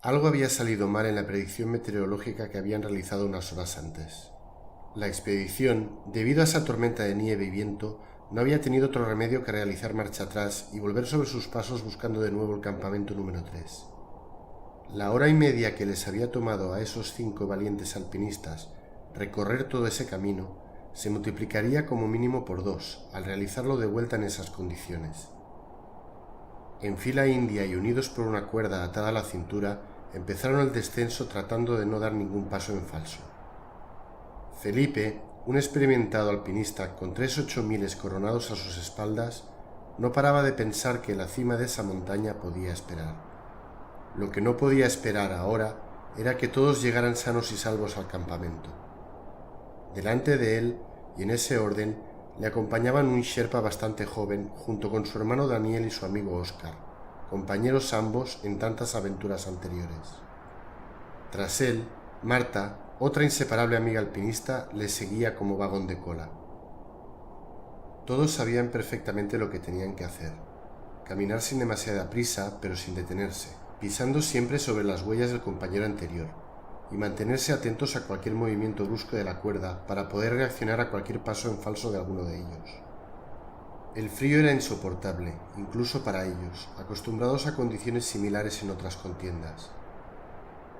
Algo había salido mal en la predicción meteorológica que habían realizado unas horas antes. La expedición, debido a esa tormenta de nieve y viento, no había tenido otro remedio que realizar marcha atrás y volver sobre sus pasos buscando de nuevo el campamento número 3. La hora y media que les había tomado a esos 5 valientes alpinistas recorrer todo ese camino se multiplicaría como mínimo por 2 al realizarlo de vuelta en esas condiciones. En fila india y unidos por una cuerda atada a la cintura, empezaron el descenso tratando de no dar ningún paso en falso. Felipe, un experimentado alpinista con 3 8000 coronados a sus espaldas, no paraba de pensar que la cima de esa montaña podía esperar. Lo que no podía esperar ahora era que todos llegaran sanos y salvos al campamento. Delante de él, y en ese orden, le acompañaban un sherpa bastante joven junto con su hermano Daniel y su amigo Oscar, compañeros ambos en tantas aventuras anteriores. Tras él, Marta, otra inseparable amiga alpinista, le seguía como vagón de cola. Todos sabían perfectamente lo que tenían que hacer: caminar sin demasiada prisa, pero sin detenerse, pisando siempre sobre las huellas del compañero anterior, y mantenerse atentos a cualquier movimiento brusco de la cuerda para poder reaccionar a cualquier paso en falso de alguno de ellos. El frío era insoportable, incluso para ellos, acostumbrados a condiciones similares en otras contiendas.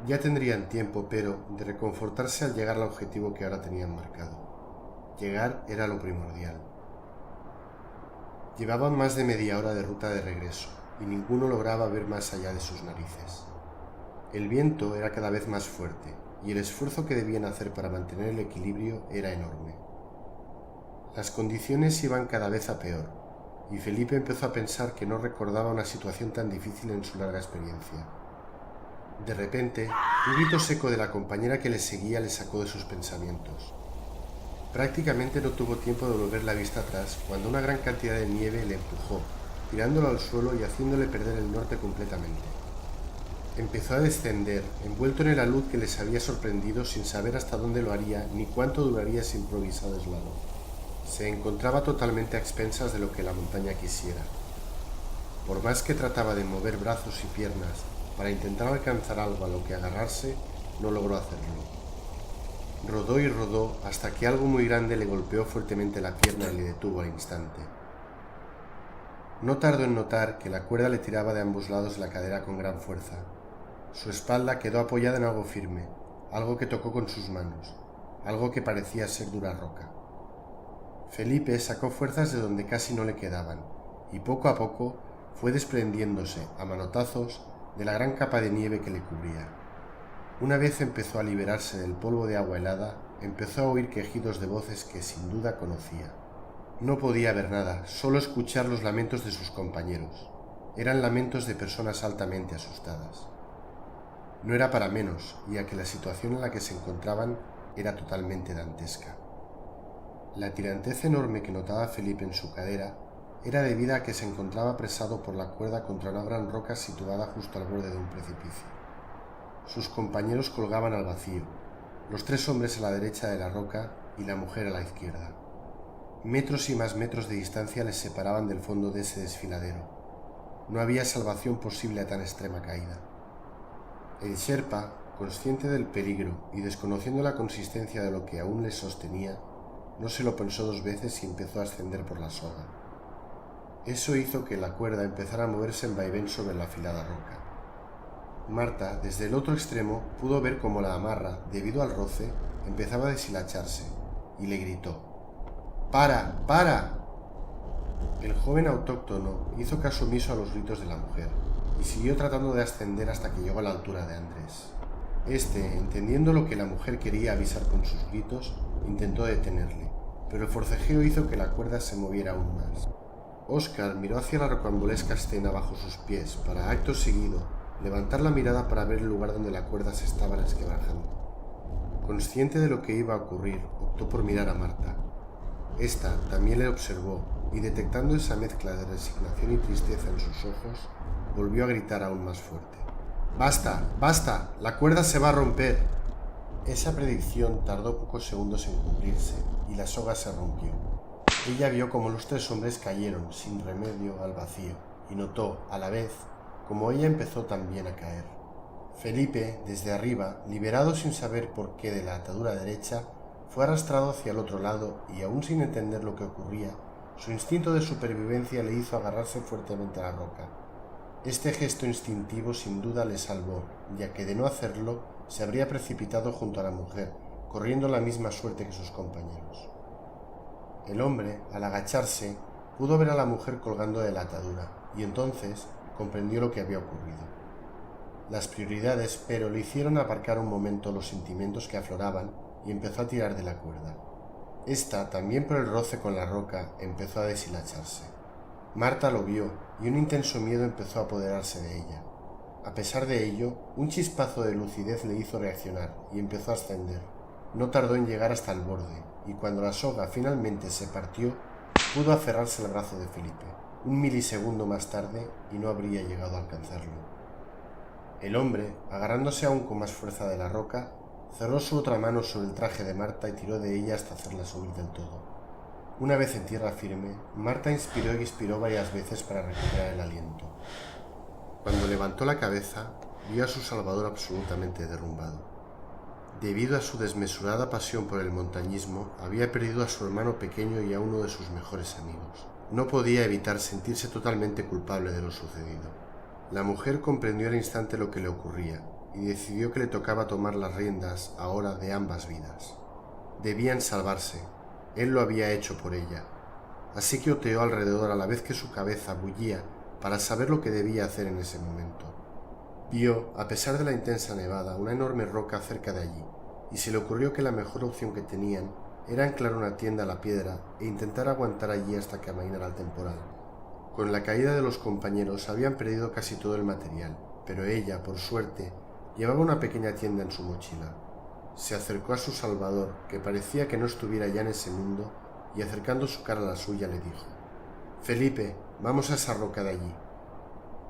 Ya tendrían tiempo, pero, de reconfortarse al llegar al objetivo que ahora tenían marcado. Llegar era lo primordial. Llevaban más de media hora de ruta de regreso, y ninguno lograba ver más allá de sus narices. El viento era cada vez más fuerte, y el esfuerzo que debían hacer para mantener el equilibrio era enorme. Las condiciones iban cada vez a peor, y Felipe empezó a pensar que no recordaba una situación tan difícil en su larga experiencia. De repente, un grito seco de la compañera que le seguía le sacó de sus pensamientos. Prácticamente no tuvo tiempo de volver la vista atrás cuando una gran cantidad de nieve le empujó, tirándolo al suelo y haciéndole perder el norte completamente. Empezó a descender, envuelto en el alud que les había sorprendido, sin saber hasta dónde lo haría ni cuánto duraría ese improvisado eslavo. Se encontraba totalmente a expensas de lo que la montaña quisiera. Por más que trataba de mover brazos y piernas para intentar alcanzar algo a lo que agarrarse, no logró hacerlo. Rodó y rodó hasta que algo muy grande le golpeó fuertemente la pierna y le detuvo al instante. No tardó en notar que la cuerda le tiraba de ambos lados de la cadera con gran fuerza. Su espalda quedó apoyada en algo firme, algo que tocó con sus manos, algo que parecía ser dura roca. Felipe sacó fuerzas de donde casi no le quedaban, y poco a poco fue desprendiéndose, a manotazos, de la gran capa de nieve que le cubría. Una vez empezó a liberarse del polvo de agua helada, empezó a oír quejidos de voces que sin duda conocía. No podía ver nada, solo escuchar los lamentos de sus compañeros. Eran lamentos de personas altamente asustadas. No era para menos, ya que la situación en la que se encontraban era totalmente dantesca. La tirantez enorme que notaba Felipe en su cadera era debida a que se encontraba apresado por la cuerda contra una gran roca situada justo al borde de un precipicio. Sus compañeros colgaban al vacío, los 3 hombres a la derecha de la roca y la mujer a la izquierda. Metros y más metros de distancia les separaban del fondo de ese desfiladero. No había salvación posible a tan extrema caída. El sherpa, consciente del peligro y desconociendo la consistencia de lo que aún les sostenía, no se lo pensó 2 veces y empezó a ascender por la soga. Eso hizo que la cuerda empezara a moverse en vaivén sobre la afilada roca. Marta, desde el otro extremo, pudo ver cómo la amarra, debido al roce, empezaba a deshilacharse, y le gritó: ¡Para! ¡Para! El joven autóctono hizo caso omiso a los gritos de la mujer, y siguió tratando de ascender hasta que llegó a la altura de Andrés. Este, entendiendo lo que la mujer quería avisar con sus gritos, intentó detenerle, pero el forcejeo hizo que la cuerda se moviera aún más. Oscar miró hacia la rocambolesca escena bajo sus pies para, acto seguido, levantar la mirada para ver el lugar donde la cuerda se estaba resquebrajando. Consciente de lo que iba a ocurrir, optó por mirar a Marta. Esta también le observó y, detectando esa mezcla de resignación y tristeza en sus ojos, volvió a gritar aún más fuerte: ¡Basta! ¡Basta! ¡La cuerda se va a romper! Esa predicción tardó pocos segundos en cumplirse y la soga se rompió. Ella vio cómo los 3 hombres cayeron sin remedio al vacío y notó, a la vez, como ella empezó también a caer. Felipe, desde arriba, liberado sin saber por qué de la atadura derecha, fue arrastrado hacia el otro lado y, aún sin entender lo que ocurría, su instinto de supervivencia le hizo agarrarse fuertemente a la roca. Este gesto instintivo sin duda le salvó, ya que de no hacerlo se habría precipitado junto a la mujer, corriendo la misma suerte que sus compañeros. El hombre, al agacharse, pudo ver a la mujer colgando de la atadura, y entonces comprendió lo que había ocurrido. Las prioridades, pero, le hicieron aparcar un momento los sentimientos que afloraban y empezó a tirar de la cuerda. Esta, también por el roce con la roca, empezó a deshilacharse. Marta lo vio y un intenso miedo empezó a apoderarse de ella. A pesar de ello, un chispazo de lucidez le hizo reaccionar y empezó a ascender. No tardó en llegar hasta el borde, y cuando la soga finalmente se partió, pudo aferrarse al brazo de Felipe. Un milisegundo más tarde y no habría llegado a alcanzarlo. El hombre, agarrándose aún con más fuerza de la roca, cerró su otra mano sobre el traje de Marta y tiró de ella hasta hacerla subir del todo. Una vez en tierra firme, Marta inspiró y expiró varias veces para recuperar el aliento. Cuando levantó la cabeza, vio a su salvador absolutamente derrumbado. Debido a su desmesurada pasión por el montañismo, había perdido a su hermano pequeño y a uno de sus mejores amigos. No podía evitar sentirse totalmente culpable de lo sucedido. La mujer comprendió al instante lo que le ocurría y decidió que le tocaba tomar las riendas ahora de ambas vidas. Debían salvarse. Él lo había hecho por ella. Así que oteó alrededor a la vez que su cabeza bullía para saber lo que debía hacer en ese momento. Vio, a pesar de la intensa nevada, una enorme roca cerca de allí, y se le ocurrió que la mejor opción que tenían era anclar una tienda a la piedra e intentar aguantar allí hasta que amainara el temporal. Con la caída de los compañeros habían perdido casi todo el material, pero ella, por suerte, llevaba una pequeña tienda en su mochila. Se acercó a su salvador, que parecía que no estuviera ya en ese mundo, y acercando su cara a la suya le dijo: «Felipe, vamos a esa roca de allí».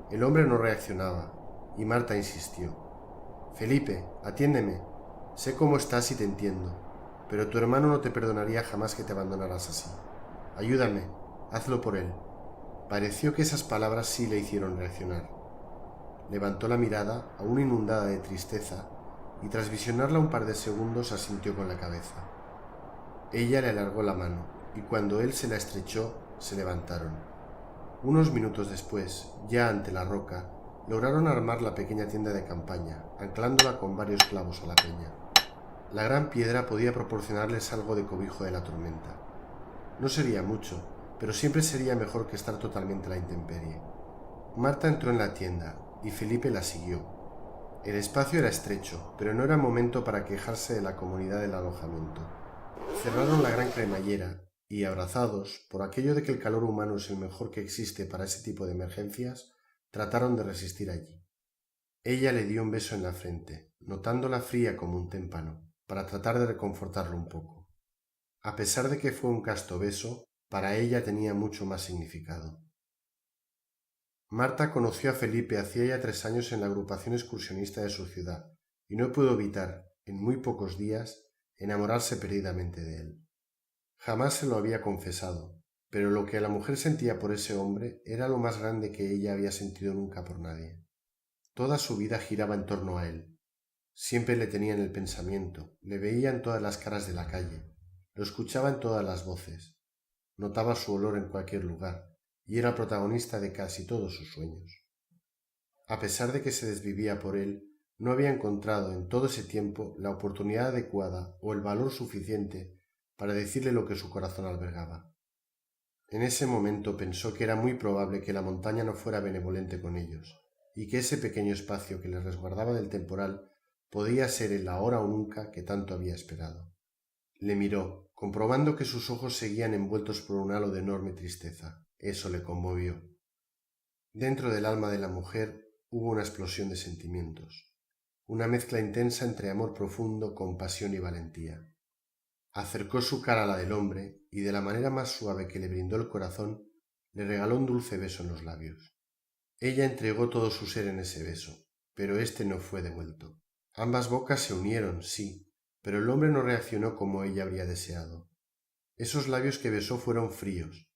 El hombre no reaccionaba, y Marta insistió: «Felipe, atiéndeme. Sé cómo estás y te entiendo, pero tu hermano no te perdonaría jamás que te abandonaras así. Ayúdame, hazlo por él». Pareció que esas palabras sí le hicieron reaccionar. Levantó la mirada, aún inundada de tristeza, y tras visionarla un par de segundos asintió con la cabeza. Ella le alargó la mano, y cuando él se la estrechó, se levantaron. Unos minutos después, ya ante la roca, lograron armar la pequeña tienda de campaña, anclándola con varios clavos a la peña. La gran piedra podía proporcionarles algo de cobijo de la tormenta. No sería mucho, pero siempre sería mejor que estar totalmente a la intemperie. Marta entró en la tienda y Felipe la siguió. El espacio era estrecho, pero no era momento para quejarse de la comodidad del alojamiento. Cerraron la gran cremallera y, abrazados, por aquello de que el calor humano es el mejor que existe para ese tipo de emergencias, trataron de resistir allí. Ella le dio un beso en la frente, notándola fría como un témpano, para tratar de reconfortarlo un poco. A pesar de que fue un casto beso, para ella tenía mucho más significado. Marta conoció a Felipe hacía ya 3 años en la agrupación excursionista de su ciudad, y no pudo evitar, en muy pocos días, enamorarse perdidamente de él. Jamás se lo había confesado, pero lo que la mujer sentía por ese hombre era lo más grande que ella había sentido nunca por nadie. Toda su vida giraba en torno a él. Siempre le tenía en el pensamiento, le veía en todas las caras de la calle, lo escuchaba en todas las voces, notaba su olor en cualquier lugar, y era protagonista de casi todos sus sueños. A pesar de que se desvivía por él, no había encontrado en todo ese tiempo la oportunidad adecuada o el valor suficiente para decirle lo que su corazón albergaba. En ese momento pensó que era muy probable que la montaña no fuera benevolente con ellos, y que ese pequeño espacio que les resguardaba del temporal podía ser el ahora o nunca que tanto había esperado. Le miró, comprobando que sus ojos seguían envueltos por un halo de enorme tristeza. Eso le conmovió. Dentro del alma de la mujer hubo una explosión de sentimientos, una mezcla intensa entre amor profundo, compasión y valentía. Acercó su cara a la del hombre y, de la manera más suave que le brindó el corazón, le regaló un dulce beso en los labios. Ella entregó todo su ser en ese beso, pero éste no fue devuelto. Ambas bocas se unieron, sí, pero el hombre no reaccionó como ella habría deseado. Esos labios que besó fueron fríos,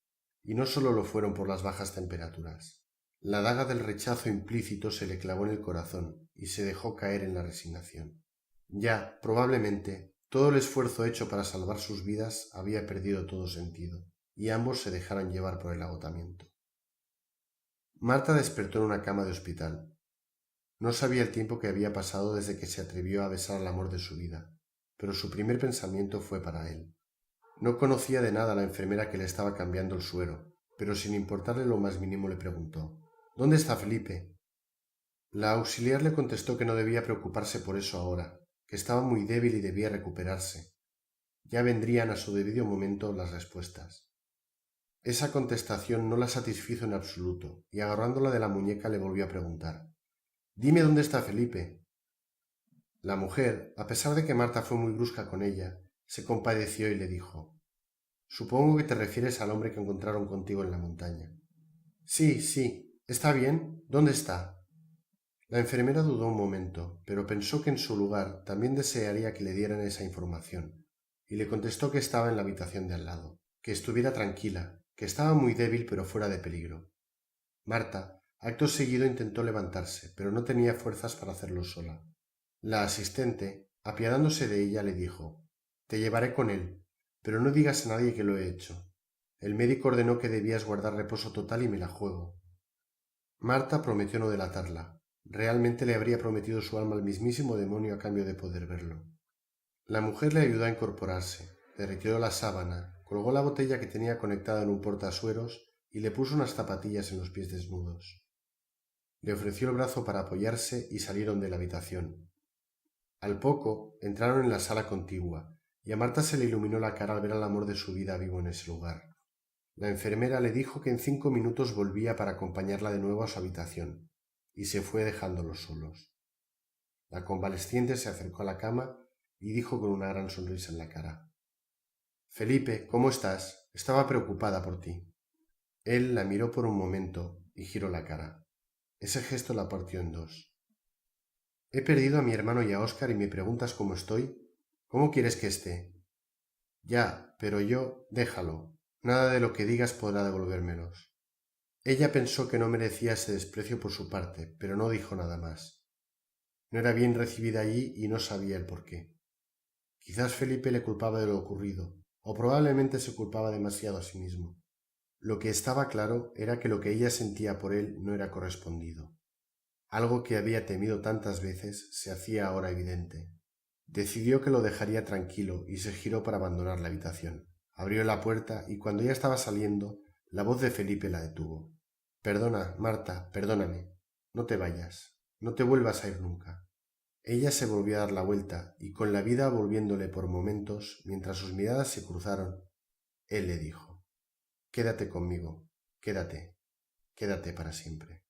y no solo lo fueron por las bajas temperaturas. La daga del rechazo implícito se le clavó en el corazón y se dejó caer en la resignación. Ya, probablemente, todo el esfuerzo hecho para salvar sus vidas había perdido todo sentido, y ambos se dejaron llevar por el agotamiento. Marta despertó en una cama de hospital. No sabía el tiempo que había pasado desde que se atrevió a besar al amor de su vida, pero su primer pensamiento fue para él. No conocía de nada a la enfermera que le estaba cambiando el suero, pero sin importarle lo más mínimo le preguntó: ¿Dónde está Felipe? La auxiliar le contestó que no debía preocuparse por eso ahora, que estaba muy débil y debía recuperarse. Ya vendrían a su debido momento las respuestas. Esa contestación no la satisfizo en absoluto, y agarrándola de la muñeca le volvió a preguntar: «Dime dónde está Felipe». La mujer, a pesar de que Marta fue muy brusca con ella, se compadeció y le dijo: «Supongo que te refieres al hombre que encontraron contigo en la montaña». «Sí, sí. ¿Está bien? ¿Dónde está?» La enfermera dudó un momento, pero pensó que en su lugar también desearía que le dieran esa información, y le contestó que estaba en la habitación de al lado, que estuviera tranquila, que estaba muy débil pero fuera de peligro. Marta, acto seguido, intentó levantarse, pero no tenía fuerzas para hacerlo sola. La asistente, apiadándose de ella, le dijo: «Te llevaré con él, pero no digas a nadie que lo he hecho. El médico ordenó que debías guardar reposo total y me la juego». Marta prometió no delatarla. Realmente le habría prometido su alma al mismísimo demonio a cambio de poder verlo. La mujer le ayudó a incorporarse, le retiró la sábana, colgó la botella que tenía conectada en un portasueros y le puso unas zapatillas en los pies desnudos. Le ofreció el brazo para apoyarse y salieron de la habitación. Al poco entraron en la sala contigua, y a Marta se le iluminó la cara al ver al amor de su vida vivo en ese lugar. La enfermera le dijo que en 5 minutos volvía para acompañarla de nuevo a su habitación, y se fue dejándolos solos. La convaleciente se acercó a la cama y dijo con una gran sonrisa en la cara: «Felipe, ¿cómo estás? Estaba preocupada por ti». Él la miró por un momento y giró la cara. Ese gesto la partió en dos. «He perdido a mi hermano y a Óscar y me preguntas cómo estoy. ¿Cómo quieres que esté?» «Ya, pero yo, déjalo. Nada de lo que digas podrá devolvérmelos». Ella pensó que no merecía ese desprecio por su parte, pero no dijo nada más. No era bien recibida allí y no sabía el porqué. Quizás Felipe le culpaba de lo ocurrido, o probablemente se culpaba demasiado a sí mismo. Lo que estaba claro era que lo que ella sentía por él no era correspondido. Algo que había temido tantas veces se hacía ahora evidente. Decidió que lo dejaría tranquilo y se giró para abandonar la habitación. Abrió la puerta y cuando ya estaba saliendo, la voz de Felipe la detuvo. «Perdona, Marta, perdóname. No te vayas. No te vuelvas a ir nunca». Ella se volvió a dar la vuelta y, con la vida volviéndole por momentos, mientras sus miradas se cruzaron, él le dijo: «Quédate conmigo, quédate, quédate para siempre».